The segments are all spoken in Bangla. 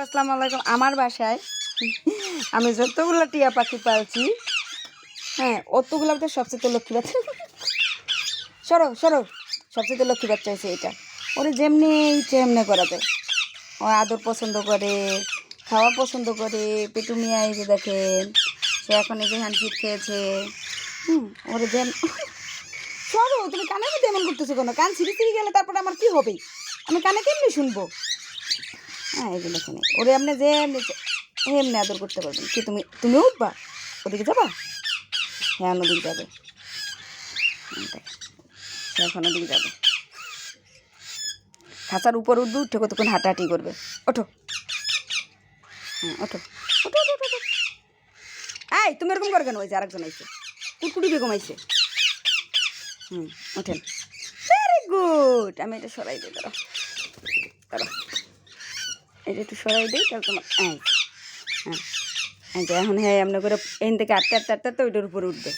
আসসালামু আলাইকুম। আমার বাসায় আমি যতগুলো টিয়া পাখি পালছি, হ্যাঁ, অতগুলোতে সবচেয়ে লক্ষ্মী বাচ্চা। সরো সরো, সবচেয়ে লক্ষ্মী বাচ্চা হয়েছে এটা। ওরে যেমনি তেমনি করা যায়। ও আদর পছন্দ করে, খাওয়া পছন্দ করে। পেটুমিয়া এই যে দেখেন, সে এখন এই যে হ্যান্ডফিট খেয়েছে। ওরে যেন সরো, তুমি কানের মধ্যে এমন করতেছো কেন? কান ছিঁড়ি ছিঁড়ি গেলে তারপরে আমার কি হবে? আমি কানে কেমনি শুনবো? হ্যাঁ, এই যে দেখেন, ওরে আপনি যে এমনি আদর করতে পারবেন। কি তুমি তুমি উঠবা? ওদিকে যাবা? হ্যাঁ, ওদিকে যাবে। সে এখন ওদিকে যাবে। খাঁচার উপর উঠবে, উঠে কতক্ষণ হাঁটাহাঁটি করবে। ওঠো, হ্যাঁ ওঠো, ওঠো ওঠো ওঠো। এই তুমি এরকম করে কেন? ওই যে আরেকজন আইছে, কুটকুটি বেগম আইছে। ওঠেন। Very good. আমি এটা সরাই দিই, দাঁড়াও দাঁড়াও, এটা একটু সরাই দিই, তাহলে তোমার হ্যাঁ হ্যাঁ যে এখন হ্যাঁ এমনি করে এখান থেকে আটতে আটতে আটতে ওইটার উপরে উঠবে।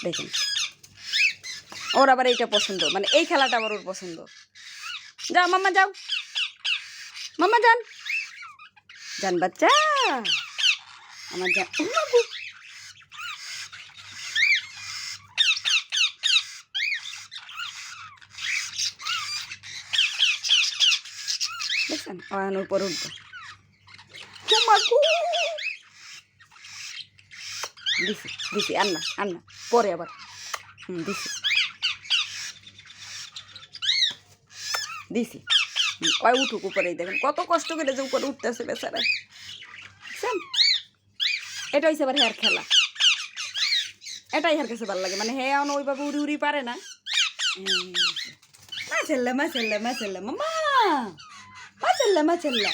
দেখেন, ওর আবার এইটা পছন্দ, মানে এই খেলাটা আবার ওর পছন্দ। যাও মাম্মা, যাও মাম্মা, যান যান বাচ্চা আমার, যান। দেখছেন, ও এখন উপরে উঠবে। দিছি দিছি, আন্না আন্না, পরে আবার দিছি দিছি। ওই উঠুক উপরেই, দেখেন কত কষ্ট করে যে উপরে উঠতেছে বেচারা। বুঝছেন, এটা হচ্ছে আবার হেয়ার খেলা। এটাই হেয়ার কাছে ভালো লাগে, মানে হ্যাঁ ওইভাবে উড়ি উড়ি পারে না। মাশাল্লাহ মাশাল্লাহ মাশাল্লাহ মামা, মাশাল্লাহ মাশাল্লাহ।